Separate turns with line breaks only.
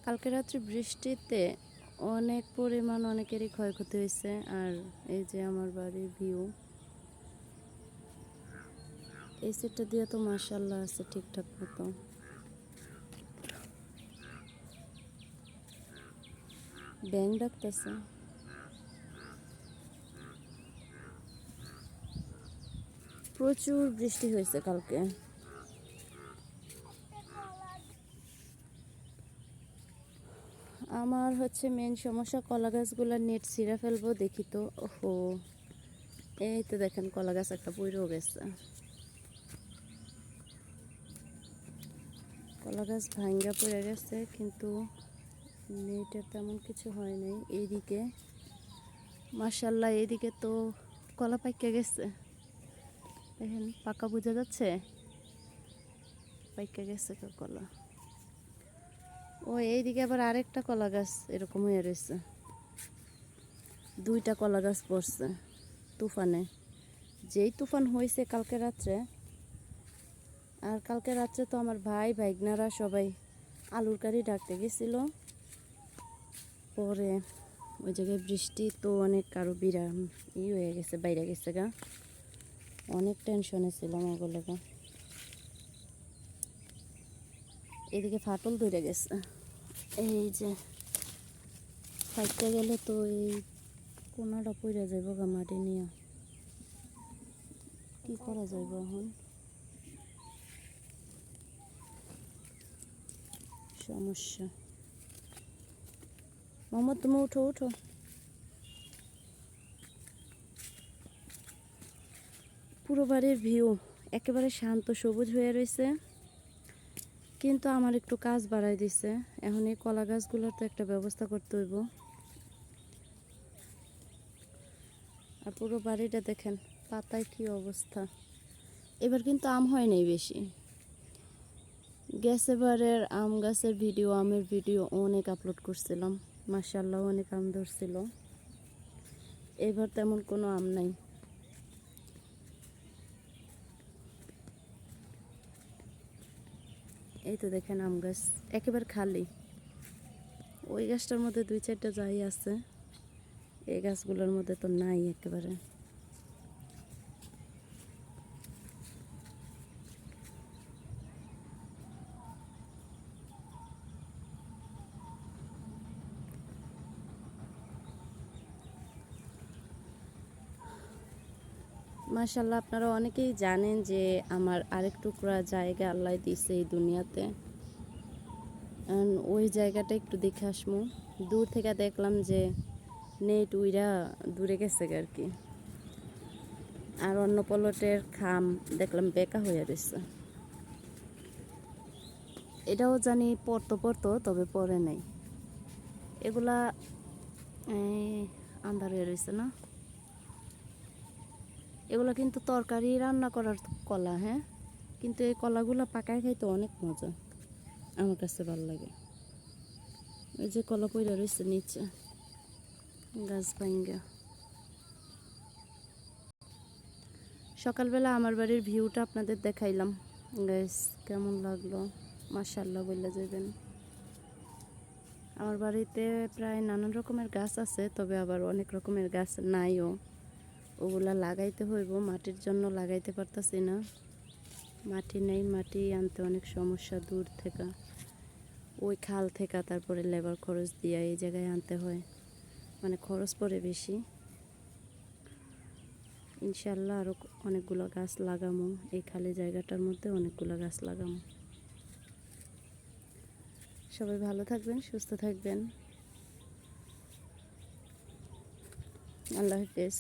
কালকে রাত্রে বৃষ্টিতে অনেক পরিমাণ অনেকেরই ক্ষয়ক্ষতি হয়েছে। আর এই যে আমার বাড়ির ভিউ, এই সেটটা দিয়ে তো মাশাআল্লাহ আছে ঠিকঠাক মতো। ব্যাঙ ডাকতেছে। প্রচুর বৃষ্টি হয়েছে কালকে। আমার হচ্ছে মেন সমস্যা, কলা গাছগুলোর নেট ছিঁড়ে ফেলবো দেখি তো। ওহো, এই তো দেখেন কলা গাছ একটা পইড়েও গেছে। কলা গাছ ভাঙ্গা পড়ে গেছে, কিন্তু নেটের তেমন কিছু হয় নাই। এইদিকে মাশাআল্লাহ, এইদিকে তো কলা পাইকা গেছে, দেখেন পাকা বোঝা যাচ্ছে, পাইকা গেছে কলা। ও এইদিকে আবার আরেকটা কলা গাছ এরকম হয়ে রয়েছে, দুইটা কলা গাছ পড়ছে তুফানে। যেই তুফান হয়েছে কালকে রাত্রে, আর কালকে রাত্রে তো আমার ভাই ভাইগনারা সবাই আলুর কারি ডাকতে গেছিল। পরে ওই জায়গায় বৃষ্টি তো অনেক, কারো বিরাম হয়ে গেছে, বাইরে গেছে গা। অনেক টেনশনে ছিলাম ওগুলো গা। এদিকে ফাটল ধরে গেছে, এই যে ফাইটতে গেলে তো এই কোনাটা পড়ে যাইব গা মাটি নিয়ে। কি করা যাইব এখন, সমস্যা। মোহাম্মদ তুমি উঠো উঠো। পুরো বাড়ির ভিউ একেবারে শান্ত সবুজ হয়ে রয়েছে, কিন্তু আমার একটু কাজ বাড়াই দিছে। এখন এই কলা গাছগুলোর তো একটা ব্যবস্থা করতে হইব। আর পুরো বাড়িটা দেখেন পাতায় কি অবস্থা। এবার কিন্তু আম হয় নাই বেশি। এবারের আম গাছের ভিডিও, আমের ভিডিও অনেক আপলোড করছিলাম, মাশাআল্লাহ অনেক আম ধরছিল। এবার তেমন কোনো আম নাই। এই তো দেখেন আম গাছ একেবারে খালি। ওই গাছটার মধ্যে দুই চারটা যাই আছে, এই গাছগুলোর মধ্যে তো নাই একেবারে। মাশাআল্লাহ, আপনারা অনেকেই জানেন যে আমার আরেক টুকরা জায়গা আল্লাহ দিছে এই দুনিয়াতে। ওই জায়গাটা একটু দেখে আসমু। দূর থেকে দেখলাম যে নেট উইরা দূরে গেছে আর কি। আর অন্য পলটের খাম দেখলাম বেকা হয়ে রয়েছে। এটাও জানি পড়তো পড়তো, তবে পড়ে নাই। এগুলা আন্ধার হয়ে রয়েছে না, এগুলো কিন্তু তরকারি রান্না করার কলা। হ্যাঁ, কিন্তু এই কলাগুলো পাকায় খাইতে অনেক মজা, আমার কাছে ভালো লাগে। এই যে কলা পইড়া রয়েছে নিচে, গাছ ভাঙ্গা। সকালবেলা আমার বাড়ির ভিউটা আপনাদের দেখাইলাম গাইস, কেমন লাগলো মাশাআল্লাহ বললে যাবেন। আমার বাড়িতে প্রায় নানান রকমের গাছ আছে, তবে আবার অনেক রকমের গাছ নাইও। ওগুলা লাগাইতে হইব, মাটির জন্য লাগাইতে পারতাছি না, মাটি নেই। মাটি আনতে অনেক সমস্যা, দূর থেকে ওই খাল থেকে, তারপরে লেবার খরচ দিয়ে এই জায়গায় আনতে হয়, মানে খরচ পড়ে বেশি। ইনশাল্লাহ আরও অনেকগুলো গাছ লাগামো, এই খালি জায়গাটার মধ্যে অনেকগুলো গাছ লাগামো। সবাই ভালো থাকবেন, সুস্থ থাকবেন। আল্লাহ হাফেজ।